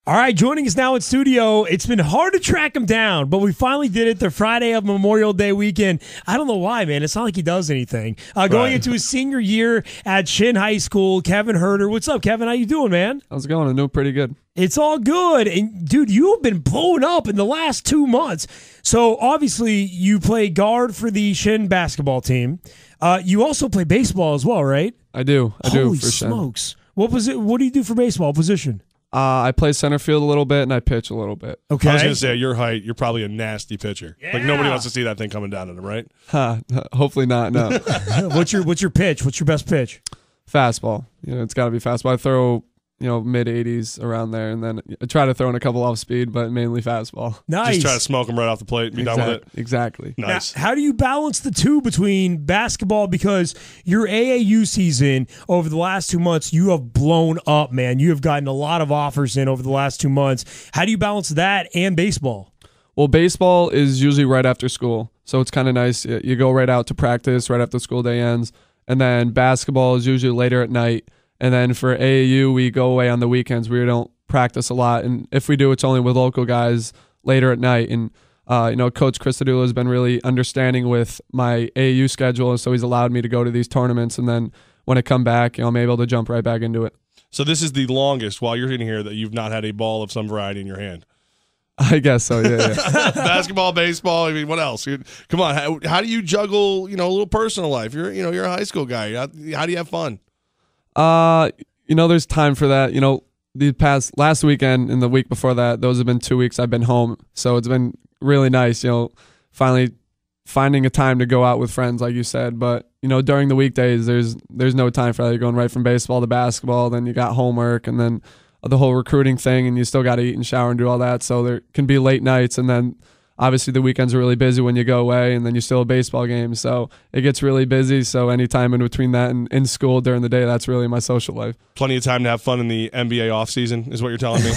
All right, joining us now in studio. It's been hard to track him down, but we finally did it the Friday of Memorial Day weekend. I don't know why, man. It's not like he does anything. Going into his senior year at Shin High School, Kevin Huerter. What's up, Kevin? How you doing, man? How's it going? I'm doing pretty good. It's all good. And, dude, you've been blowing up in the last 2 months. So, obviously, you play guard for the Shin basketball team. You also play baseball as well, right? I do. Holy for Shin. smokes. What do you do for baseball position? I play center field a little bit, and I pitch a little bit. Okay. I was going to say, at your height, you're probably a nasty pitcher. Yeah. Like, nobody wants to see that thing coming down at him, right? Hopefully not, no. What's your pitch? What's your best pitch? Fastball. It's got to be fastball. I throw, mid-80s around there, and then I try to throw in a couple off speed, but mainly fastball. Nice. Just try to smoke them right off the plate and be done with it. Exactly. Nice. Now, how do you balance the two between basketball? Because your AAU season over the last 2 months, you have blown up, man. You have gotten a lot of offers in over the last 2 months. How do you balance that and baseball? Well, baseball is usually right after school, so it's kind of nice. You go right out to practice right after school day ends, and then basketball is usually later at night. And then for AAU, we go away on the weekends. We don't practice a lot. And if we do, it's only with local guys later at night. And, Coach Christodoulo has been really understanding with my AAU schedule. And so he's allowed me to go to these tournaments. And then when I come back, I'm able to jump right back into it. So this is the longest, while you're in here, that you've not had a ball of some variety in your hand. I guess so, yeah. Basketball, baseball, I mean, what else? Come on. How do you juggle, a little personal life? You're a high school guy. How do you have fun? There's time for that. The last weekend and the week before that, those have been 2 weeks I've been home. So it's been really nice, finally finding a time to go out with friends, like you said. But, during the weekdays, there's no time for that. You're going right from baseball to basketball, then you got homework, and then the whole recruiting thing, and you still got to eat and shower and do all that. So there can be late nights, and then obviously the weekends are really busy when you go away, and then you still have baseball games. So it gets really busy. So any time in between that and in school during the day, that's really my social life. Plenty of time to have fun in the NBA offseason is what you're telling me.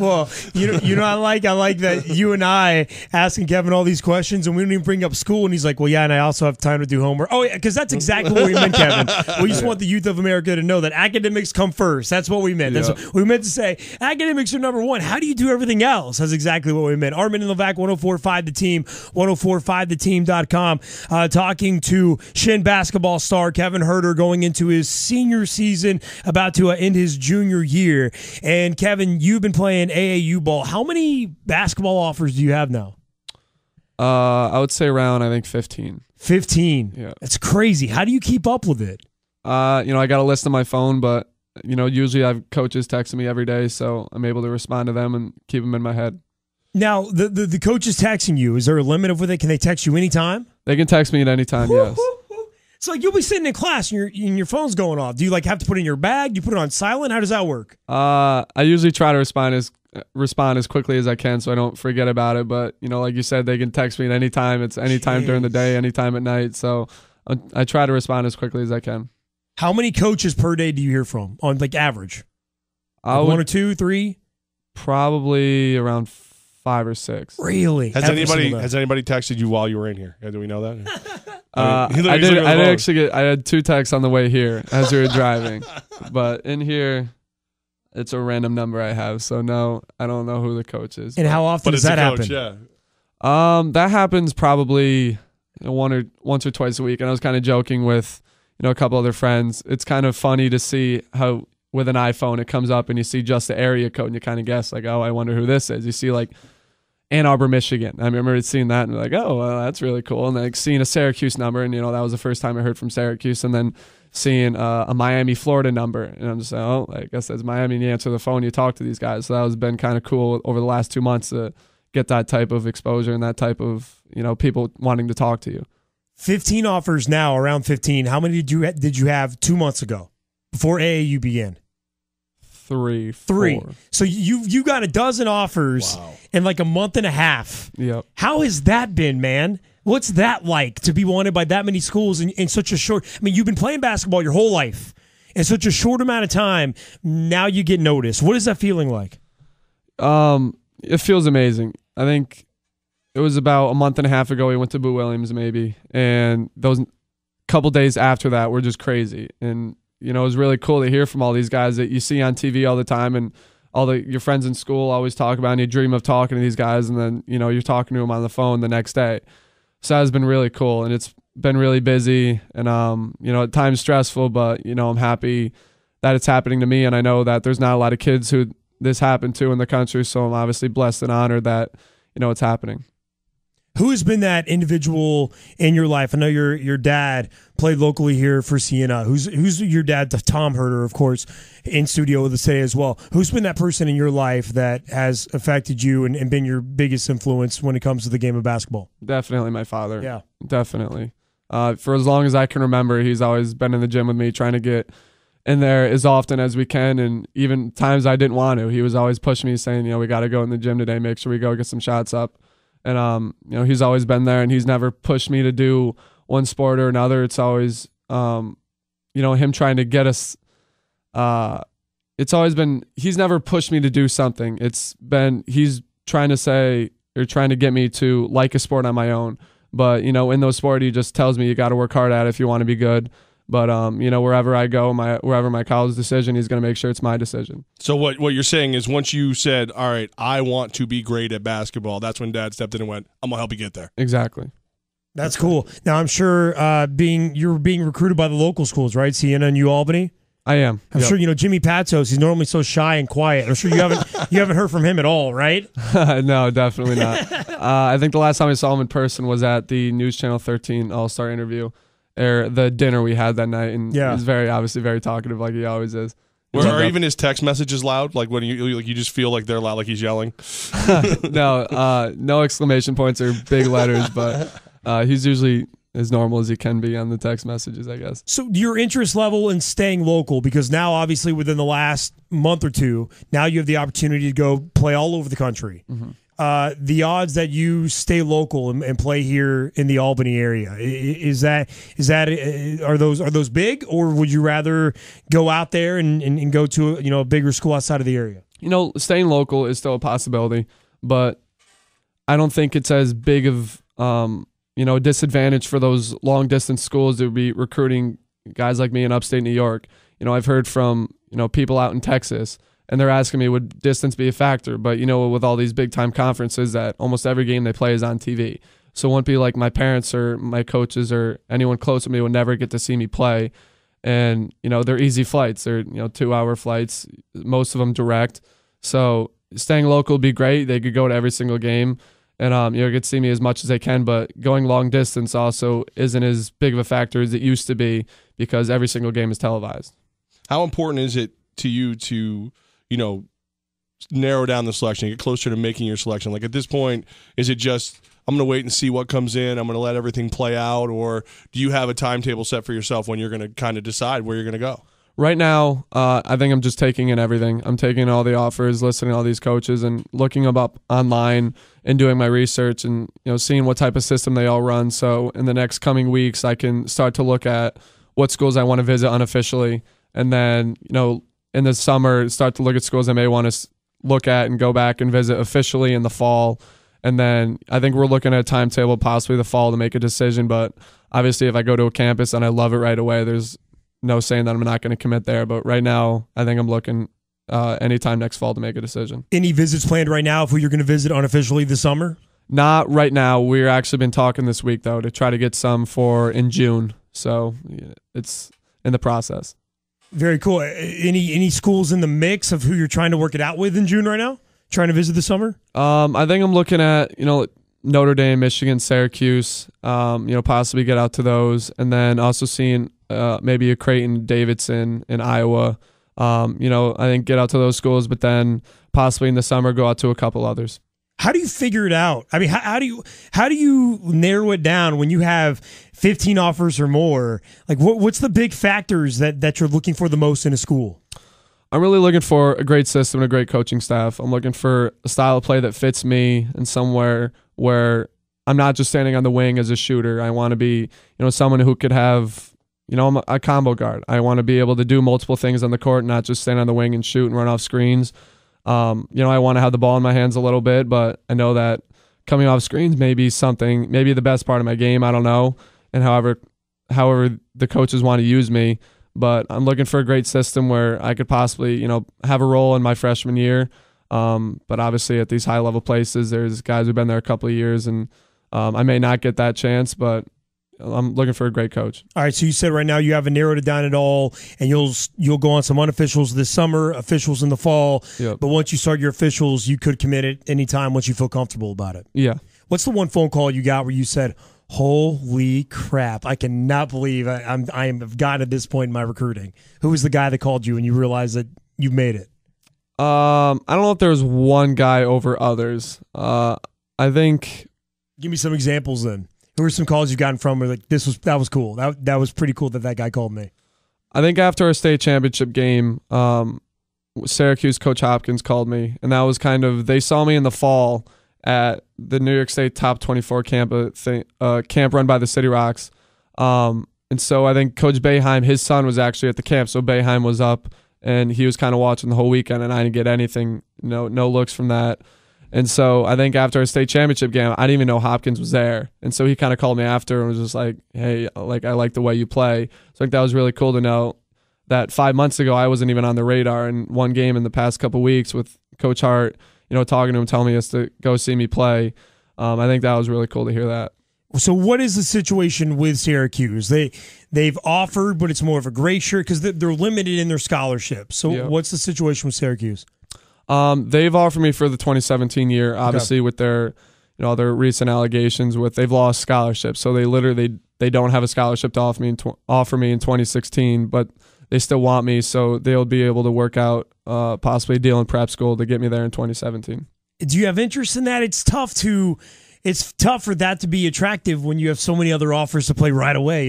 Well, I like that you and I asking Kevin all these questions, and we don't even bring up school, and he's like, well, yeah, and I also have time to do homework. Oh, yeah, because that's exactly what we meant, Kevin. We just want the youth of America to know that academics come first. That's what we meant. That's what we meant to say. Academics are number one. How do you do everything else? That's exactly what we meant. Armen and Levack, 104.5 The Team, 104.5theteam.com. Talking to Shin basketball star Kevin Huerter going into his senior season, about to end his junior year. And Kevin, you've been playing AAU ball. How many basketball offers do you have now? I would say around, I think 15. 15. Yeah. That's crazy. How do you keep up with it? I got a list on my phone, but usually I have coaches texting me every day, so I'm able to respond to them and keep them in my head. Now, the coach is texting you. Is there a limit of it? Can they text you anytime? They can text me at any time, yes. So you'll be sitting in class and your phone's going off. Do you have to put it in your bag? Do you put it on silent? How does that work? I usually try to respond as quickly as I can so I don't forget about it. But, like you said, they can text me at any time. It's any time during the day, any time at night. So I try to respond as quickly as I can. How many coaches per day do you hear from on average? One or two, three? Probably around 5 or 6. Really? Has anybody texted you while you were in here? Do we know that? I had 2 texts on the way here as we were driving, but in here, it's a random number I have. So no, I don't know who the coach is. And how often does that happen? Yeah. That happens probably once or twice a week. And I was kind of joking with a couple other friends. It's kind of funny to see how with an iPhone it comes up and you see just the area code and you kind of guess oh, I wonder who this is. You see Ann Arbor, Michigan. I remember seeing that and oh, well, that's really cool. And then seeing a Syracuse number, and that was the first time I heard from Syracuse. And then seeing a Miami, Florida number, and I'm just like, oh, I guess that's Miami. And you answer the phone, you talk to these guys. So that has been kind of cool over the last 2 months to get that type of exposure and that type of people wanting to talk to you. 15 offers now, around 15. How many did you have 2 months ago before AAU began? 3. So you got a dozen offers in a month and a half. Yep. How has that been, man? What's that like to be wanted by that many schools in such a short? I mean, you've been playing basketball your whole life. In such a short amount of time, now you get noticed. What is that feeling like? It feels amazing. I think it was about a month and a half ago we went to Boo Williams maybe, and those couple days after that were just crazy. And it was really cool to hear from all these guys that you see on TV all the time. And your friends in school always talk about, and you dream of talking to these guys, and then you're talking to them on the phone the next day. So that's been really cool, and it's been really busy, and at times stressful, but I'm happy that it's happening to me, and I know that there's not a lot of kids who this happened to in the country, so I'm obviously blessed and honored that it's happening. Who has been that individual in your life? I know your dad played locally here for Siena. Who's your dad, Tom Huerter, of course, in studio with us today as well. Who's been that person in your life that has affected you and been your biggest influence when it comes to the game of basketball? Definitely my father. Yeah. Definitely. For as long as I can remember, he's always been in the gym with me, trying to get in there as often as we can, and even times I didn't want to. He was always pushing me, saying, we got to go in the gym today, make sure we go get some shots up. And, he's always been there, and he's never pushed me to do one sport or another. It's always, him trying to get us. It's always been, he's never pushed me to do something. It's been, he's trying to say, or trying to get me to like a sport on my own. But, in those sports, he just tells me you got to work hard at it if you want to be good. But, wherever I go, wherever my college decision, he's going to make sure it's my decision. So what you're saying is, once you said, all right, I want to be great at basketball, that's when Dad stepped in and went, I'm going to help you get there. Exactly. That's cool. Now, I'm sure you're being recruited by the local schools, right? Siena and Albany? I am. I'm sure Jimmy Patsos, he's normally so shy and quiet. I'm sure you haven't heard from him at all, right? No, definitely not. I think the last time I saw him in person was at the News Channel 13 All-Star interview, or the dinner we had that night, and he's obviously very talkative, like he always is. Are even his text messages loud? Like when you just feel like they're loud, like he's yelling? No exclamation points or big letters, but he's usually as normal as he can be on the text messages, I guess. So your interest level in staying local, because now obviously within the last month or two, now you have the opportunity to go play all over the country. Mm-hmm. The odds that you stay local and play here in the Albany area, are those big, or would you rather go out there and go to a bigger school outside of the area? Staying local is still a possibility, but I don't think it's as big of a disadvantage for those long distance schools that would be recruiting guys like me in upstate New York. I've heard from people out in Texas, and they're asking me, would distance be a factor? But, with all these big-time conferences, that almost every game they play is on TV. So it won't be like my parents or my coaches or anyone close to me would never get to see me play. And, they're easy flights. They're, 2-hour flights, most of them direct. So staying local would be great. They could go to every single game and, get to see me as much as they can. But going long distance also isn't as big of a factor as it used to be, because every single game is televised. How important is it to you to narrow down the selection, get closer to making your selection? Like at this point, is it just, I'm going to wait and see what comes in, I'm going to let everything play out, or do you have a timetable set for yourself when you're going to kind of decide where you're going to go? Right now, I think I'm just taking in everything. I'm taking in all the offers, listening to all these coaches, and looking them up online and doing my research and seeing what type of system they all run. So in the next coming weeks, I can start to look at what schools I want to visit unofficially, and then in the summer, start to look at schools I may want to look at and go back and visit officially in the fall. And then I think we're looking at a timetable possibly the fall to make a decision. But obviously, if I go to a campus and I love it right away, there's no saying that I'm not going to commit there. But right now, I think I'm looking anytime next fall to make a decision. Any visits planned right now if you're going to visit unofficially this summer? Not right now. We're actually been talking this week, though, to try to get some for in June. So it's in the process. Very cool. Any schools in the mix of who you're trying to work it out with in June right now? Trying to visit this summer? I think I'm looking at, Notre Dame, Michigan, Syracuse, possibly get out to those. And then also seeing maybe a Creighton, Davidson in Iowa. I think get out to those schools, but then possibly in the summer go out to a couple others. How do you figure it out? I mean, how do you narrow it down when you have 15 offers or more? Like, what's the big factors that you're looking for the most in a school? I'm really looking for a great system and a great coaching staff. I'm looking for a style of play that fits me and somewhere where I'm not just standing on the wing as a shooter. I want to be, someone who could have, I'm a combo guard. I want to be able to do multiple things on the court, not just stand on the wing and shoot and run off screens. I want to have the ball in my hands a little bit, but I know that coming off screens may be the best part of my game. I don't know. And however the coaches want to use me, but I'm looking for a great system where I could possibly, have a role in my freshman year. But obviously at these high level places, there's guys who've been there a couple of years, and I may not get that chance, but I'm looking for a great coach. All right, so you said right now you haven't narrowed it down at all, and you'll go on some unofficials this summer, officials in the fall. Yep. But once you start your officials, you could commit it anytime once you feel comfortable about it. Yeah. What's the one phone call you got where you said, "Holy crap! I cannot believe I have gotten to this point in my recruiting"? Who was the guy that called you and you realized that you've made it? I don't know if there was one guy over others. I think. Give me some examples then. Who are some calls you've gotten from where like that was cool? That was pretty cool that guy called me. I think after our state championship game, Syracuse coach Hopkins called me, and that was they saw me in the fall at the New York State Top 24 camp run by the City Rocks. And so I think Coach Boeheim, his son was actually at the camp, so Boeheim was up, and he was kind of watching the whole weekend, and I didn't get anything, no looks from that. And so I think after a state championship game, I didn't even know Hopkins was there. And so he kind of called me after and was just like, "Hey, I like the way you play." So I think that was really cool to know that 5 months ago I wasn't even on the radar. And one game in the past couple weeks with Coach Hart, talking to him, telling me he has to go see me play. I think that was really cool to hear that. So what is the situation with Syracuse? They've offered, but it's more of a gray shirt because they're limited in their scholarships. So Yeah. What's the situation with Syracuse? They've offered me for the 2017 year, obviously with their, their recent allegations they've lost scholarships. So they don't have a scholarship to offer me in 2016, but they still want me. So they'll be able to work out possibly a deal in prep school to get me there in 2017. Do you have interest in that? It's tough for that to be attractive when you have so many other offers to play right away,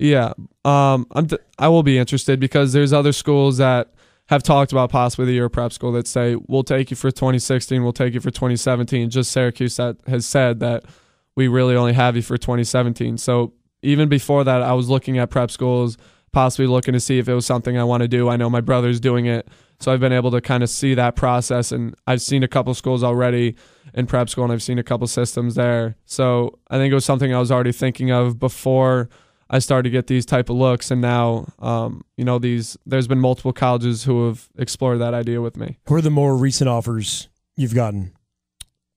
Yeah. I will be interested because there's other schools that have talked about possibly the year of prep school that say, "We'll take you for 2016, we'll take you for 2017. Just Syracuse that has said that we really only have you for 2017. So even before that, I was looking at prep schools, possibly looking to see if it was something I want to do. I know my brother's doing it, so I've been able to kind of see that process, and I've seen a couple schools already in prep school, and I've seen a couple systems there. So I think it was something I was already thinking of before I started to get these type of looks, and now, there's been multiple colleges who have explored that idea with me. Who are the more recent offers you've gotten?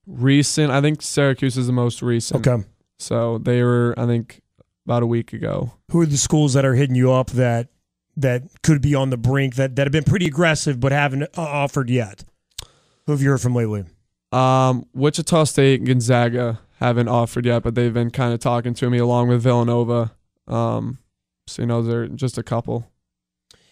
Recent, I think Syracuse is the most recent. Okay. So they were, I think, about a week ago. Who are the schools that are hitting you up that could be on the brink that have been pretty aggressive but haven't offered yet? Who have you heard from lately? Wichita State and Gonzaga haven't offered yet, but they've been kind of talking to me along with Villanova. So they're just a couple.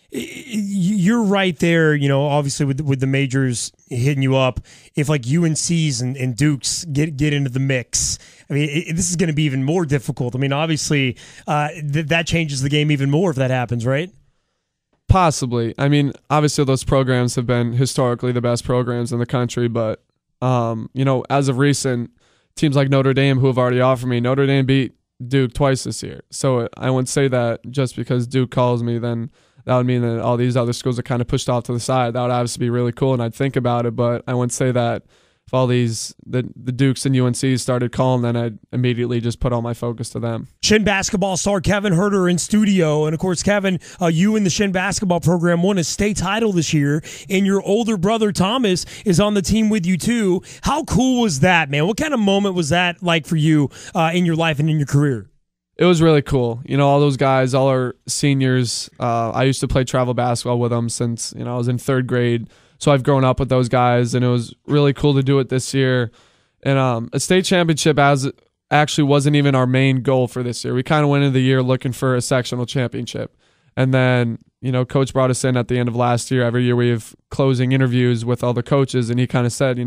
You're right there, obviously with the majors hitting you up. If like UNCs and Dukes get into the mix, I mean, this is going to be even more difficult. I mean, obviously, that changes the game even more if that happens, right? Possibly. I mean, obviously those programs have been historically the best programs in the country, but as of recent, teams like Notre Dame who have already offered me, Notre Dame beat Duke twice this year. So I wouldn't say that just because Duke calls me, then that would mean that all these other schools are kind of pushed off to the side. That would obviously be really cool, and I'd think about it, but I wouldn't say that if all these, the Dukes and UNCs started calling, then I'd immediately just put all my focus to them. Shin basketball star Kevin Huerter in studio. And, of course, Kevin, you and the Shin basketball program won a state title this year, and your older brother Thomas is on the team with you, too. How cool was that, man? What kind of moment was that like for you in your life and in your career? It was really cool. All those guys, all our seniors, I used to play travel basketball with them since, I was in third grade. So I've grown up with those guys, and it was really cool to do it this year. And a state championship actually wasn't even our main goal for this year. We kind of went into the year looking for a sectional championship. And then, Coach brought us in at the end of last year. Every year we have closing interviews with all the coaches, and he kind of said,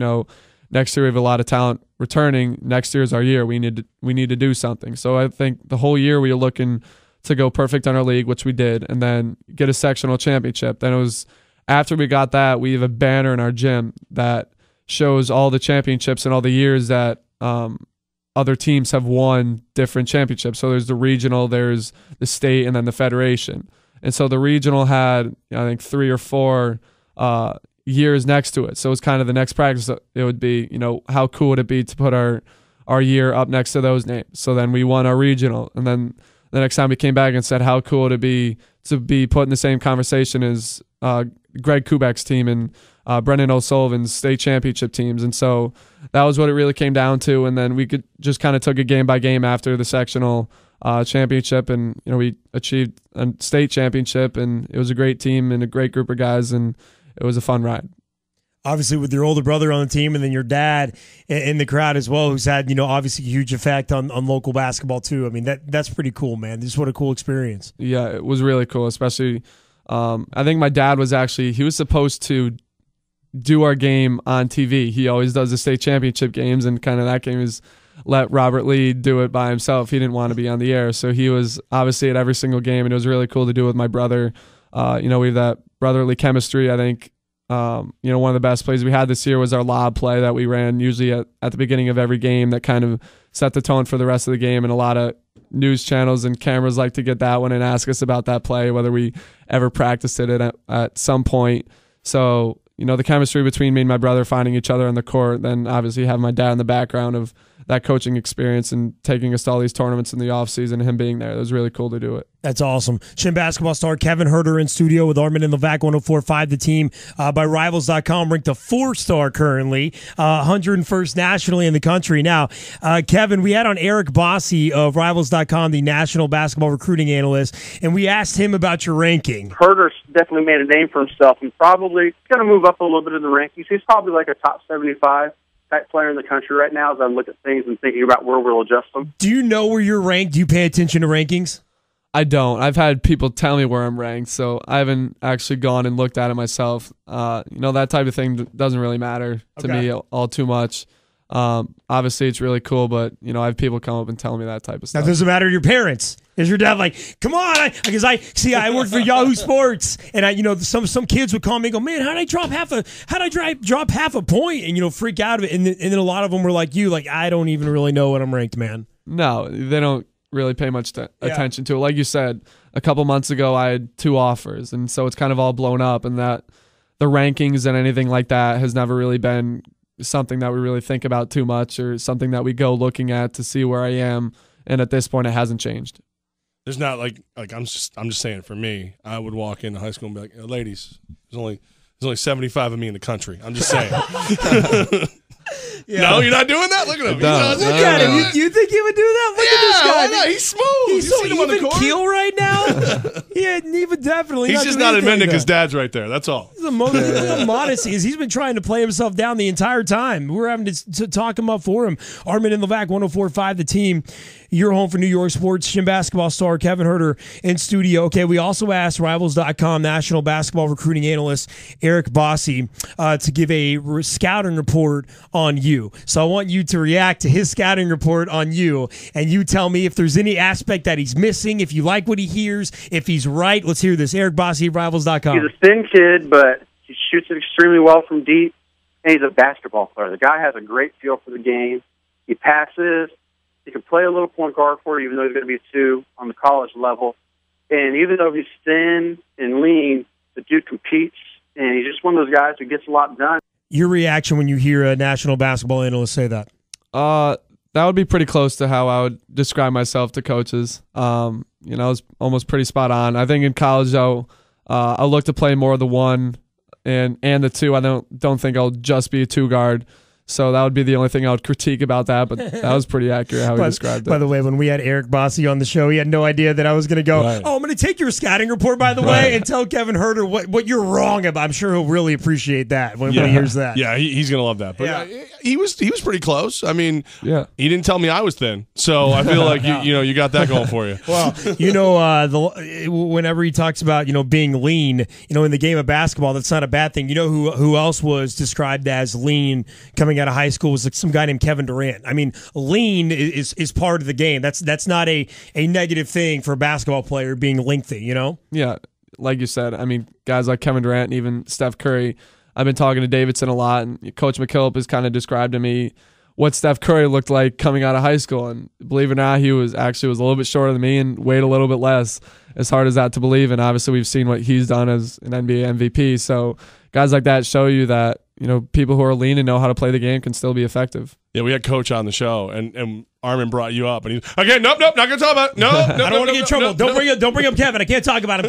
next year we have a lot of talent returning. Next year is our year. We need to do something. So I think the whole year we were looking to go perfect on our league, which we did, and then get a sectional championship. Then it was after we got that, we have a banner in our gym that shows all the championships and all the years that other teams have won different championships. So there's the regional, there's the state, and then the federation. And so the regional had, I think, 3 or 4 years next to it. So it's kind of the next practice. It would be, how cool would it be to put our year up next to those names? So then we won our regional, and then the next time he came back and said how cool to be put in the same conversation as Greg Kubek's team and Brendan O'Sullivan's state championship teams. And so that was what it really came down to. And then we could just kind of took it game by game after the sectional championship, and we achieved a state championship, and it was a great team and a great group of guys, and it was a fun ride. Obviously, with your older brother on the team, and then your dad in the crowd as well, who's had obviously a huge effect on local basketball too. I mean, that's pretty cool, man. Just what a cool experience. Yeah, it was really cool. Especially, I think my dad was supposed to do our game on TV. He always does the state championship games, and kind of that game is let Robert Lee do it by himself. He didn't want to be on the air, so he was obviously at every single game, and it was really cool to do it with my brother. We have that brotherly chemistry. I think one of the best plays we had this year was our lob play that we ran usually at the beginning of every game that kind of set the tone for the rest of the game, and a lot of news channels and cameras like to get that one and ask us about that play, whether we ever practiced it at some point. So the chemistry between me and my brother finding each other on the court, then obviously having my dad in the background of that coaching experience and taking us to all these tournaments in the offseason and him being there. It was really cool to do it. That's awesome. Shin basketball star Kevin Huerter in studio with Armen and Levack 104.5. The team by Rivals.com ranked a 4-star currently, 101st nationally in the country. Now, Kevin, we had on Eric Bossi of Rivals.com, the national basketball recruiting analyst, and we asked him about your ranking. Huerter's definitely made a name for himself and probably going to move up a little bit in the rankings. He's probably like a top 75 type player in the country right now as I look at things and thinking about where we'll adjust them. Do you know where you're ranked? Do you pay attention to rankings? I don't. I've had people tell me where I'm ranked, so I haven't actually gone and looked at it myself. That type of thing doesn't really matter to me all too much. Obviously, it's really cool, but I have people come up and tell me that type of stuff. That doesn't matter to your parents. Is your dad like, come on? Because I work for Yahoo Sports, and some kids would call me and go, man, how'd I drop half a point, and freak out of it, and then a lot of them were like you, like I don't even really know what I'm ranked, man. No, they don't really pay much attention to it. Like you said, a couple months ago, I had 2 offers, and so it's kind of all blown up, and that the rankings and anything like that has never really been something that we really think about too much or something that we go looking at to see where I am. And at this point, it hasn't changed. There's not like I'm just saying for me, I would walk into high school and be like, ladies, there's only 75 of me in the country. I'm just saying. No, you're not doing that? Look at him. Look at him. You think he would do that? Look at this guy. Why not? He's smooth. He's so even keel right now. Yeah, even definitely. He's just not admitting his dad's right there. That's all. The modesty is he's been trying to play himself down the entire time. We're having to talk him up for him. Armen and Levack 104.5, the team. Your home for New York sports. Shin basketball star Kevin Huerter in studio. Okay, we also asked Rivals.com national basketball recruiting analyst Eric Bossi to give a scouting report on you. So I want you to react to his scouting report on you, and you tell me if there's any aspect that he's missing, if you like what he hears, if he's right. Let's hear this. Eric Bossi, Rivals.com. He's a thin kid, but he shoots it extremely well from deep, and he's a basketball player. The guy has a great feel for the game. He passes. He can play a little point guard for you, even though he's going to be a 2 on the college level. And even though he's thin and lean, the dude competes, and he's just one of those guys who gets a lot done. Your reaction when you hear a national basketball analyst say that? That would be pretty close to how I would describe myself to coaches. It's almost pretty spot on. I think in college, though, I'll look to play more of the 1 and the 2. I don't think I'll just be a 2 guard. So that would be the only thing I would critique about that, but that was pretty accurate how he described it. By the way, when we had Eric Bossi on the show, he had no idea that I was going to go, I'm going to take your scouting report, by the way, and tell Kevin Huerter what you're wrong about. I'm sure he'll really appreciate that when he hears that. Yeah, he's going to love that. But he was pretty close. I mean, he didn't tell me I was thin, so I feel like you got that going for you. Well, whenever he talks about being lean, in the game of basketball, that's not a bad thing. Who else was described as lean coming out of high school was some guy named Kevin Durant. I mean, lean is part of the game. That's not a negative thing for a basketball player being lengthy, Yeah, like you said, I mean, guys like Kevin Durant and even Steph Curry, I've been talking to Davidson a lot, and Coach McKillop has kind of described to me what Steph Curry looked like coming out of high school. And believe it or not, he was a little bit shorter than me and weighed a little bit less, as hard as that to believe. And obviously we've seen what he's done as an NBA MVP. So guys like that show you that, people who are lean and know how to play the game can still be effective. Yeah, we had Coach on the show, and Armen brought you up, and he's okay. Nope, not gonna talk about it. No, I don't want to get in trouble. Don't bring up Kevin. I can't talk about him.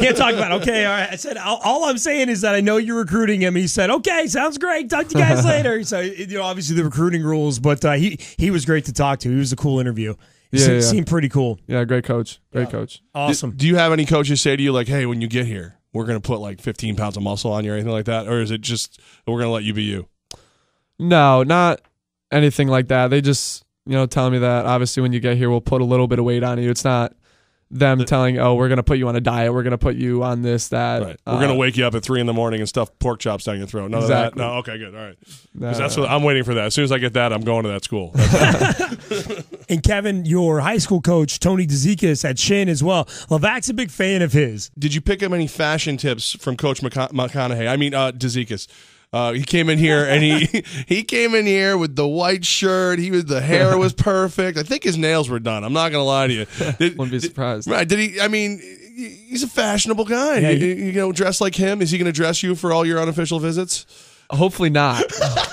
Okay, all right. I said all I'm saying is that I know you're recruiting him. He said, okay, sounds great. Talk to you guys later. So obviously the recruiting rules, but he was great to talk to. He was a cool interview. Seemed pretty cool. Yeah, great coach. Great coach. Awesome. Do you have any coaches say to you like, hey, when you get here, we're gonna put like 15 pounds of muscle on you or anything like that, or is it just we're gonna let you be you? No, not anything like that. They just, tell me that obviously when you get here, we'll put a little bit of weight on you. It's not them telling, oh, we're going to put you on a diet. We're going to put you on this, that. Right. We're going to wake you up at 3 a.m. and stuff pork chops down your throat. None exactly. of that. No, okay, good. All right. Because that's what I'm waiting for that. As soon as I get that, I'm going to that school. And Kevin, your high school coach, Tony DeZikas at Shin as well. Levack's a big fan of his. Did you pick up any fashion tips from Coach McConaughey? I mean, DeZikas. He came in here and he came in here with the white shirt. The hair was perfect. I think his nails were done. I'm not gonna lie to you. Wouldn't be surprised. Right? Did he? I mean, he's a fashionable guy. Yeah, you dress like him. Is he gonna dress you for all your unofficial visits? Hopefully not.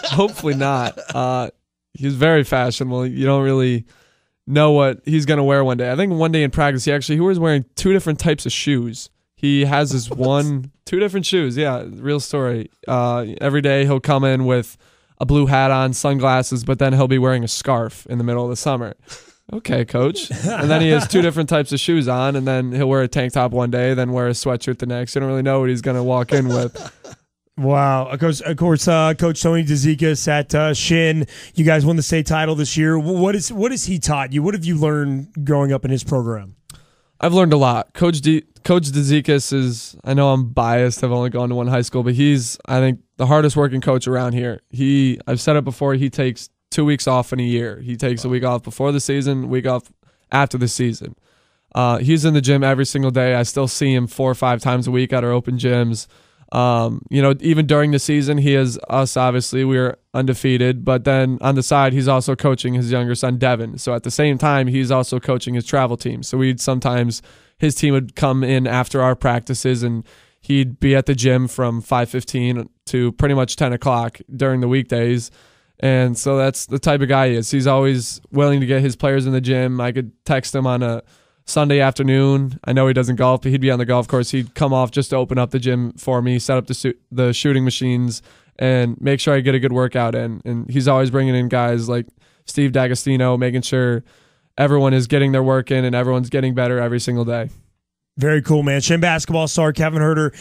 Hopefully not. He's very fashionable. You don't really know what he's gonna wear one day. I think one day in practice, he was wearing 2 different types of shoes. He has his 2 different shoes. Yeah, real story. Every day he'll come in with a blue hat on, sunglasses, but then he'll be wearing a scarf in the middle of the summer. Okay, coach. And then he has 2 different types of shoes on, and then he'll wear a tank top one day, then wear a sweatshirt the next. You don't really know what he's going to walk in with. Wow. Of course, Coach Tony DeZikas at Shin. You guys won the state title this year. What has he taught you? What have you learned growing up in his program? I've learned a lot. Coach DeZikas is, I know I'm biased, I've only gone to one high school, but he's, I think, the hardest working coach around here. I've said it before, he takes 2 weeks off in a year. He takes a week off before the season, week off after the season. He's in the gym every single day. I still see him 4 or 5 times a week at our open gyms. Even during the season, he has us, obviously, we're undefeated, but then on the side, he's also coaching his younger son, Devin. So at the same time, he's also coaching his travel team. So his team would come in after our practices and he'd be at the gym from 5:15 to pretty much 10 o'clock during the weekdays. And so that's the type of guy he is. He's always willing to get his players in the gym. I could text him on a Sunday afternoon. I know he doesn't golf, but he'd be on the golf course. He'd come off just to open up the gym for me, set up the shooting machines, and make sure I get a good workout in. And he's always bringing in guys like Steve D'Agostino, making sure everyone is getting their work in and everyone's getting better every single day. Very cool, man. Shin basketball star Kevin Huerter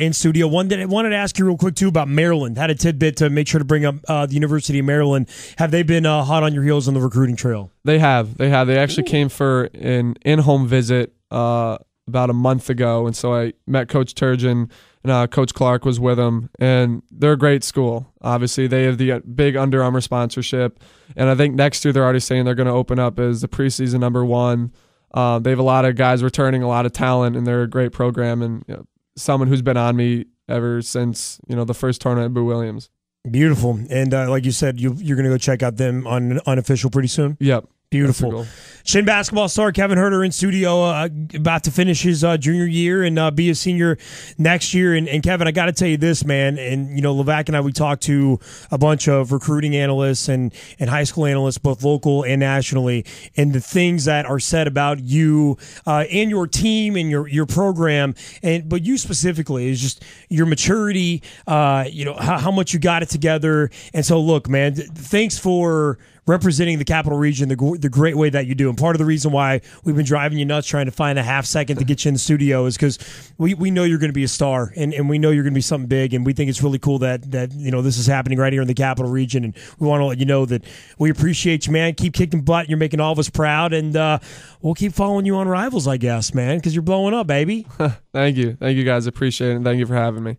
in studio. Wanted to ask you real quick, too, about Maryland. Had a tidbit to make sure to bring up the University of Maryland. Have they been hot on your heels on the recruiting trail? They have. They actually came for an in-home visit about a month ago, and so I met Coach Turgeon, and Coach Clark was with them, and they're a great school. Obviously, they have the big Under Armour sponsorship, and I think next year they're already saying they're going to open up as the preseason number 1. They have a lot of guys returning, a lot of talent, and they're a great program, and someone who's been on me ever since the first tournament at Boo Williams. Beautiful. And like you said, you're going to go check out them on unofficial pretty soon? Yep. Beautiful. Shin basketball star Kevin Huerter in studio, about to finish his junior year and be a senior next year. And Kevin, I got to tell you this, man. And Levack and I, we talked to a bunch of recruiting analysts and high school analysts, both local and nationally, and the things that are said about you and your team and your program, but you specifically is just your maturity. How much you got it together. And so, look, man, thanks for representing the Capital Region the great way that you do. And part of the reason why we've been driving you nuts trying to find a half second to get you in the studio is because we know you're going to be a star and we know you're going to be something big, and we think it's really cool that this is happening right here in the Capital Region, and we want to let you know that we appreciate you, man. Keep kicking butt. You're making all of us proud, and we'll keep following you on Rivals, I guess, man, because you're blowing up, baby. Thank you. Thank you, guys. Appreciate it, and thank you for having me.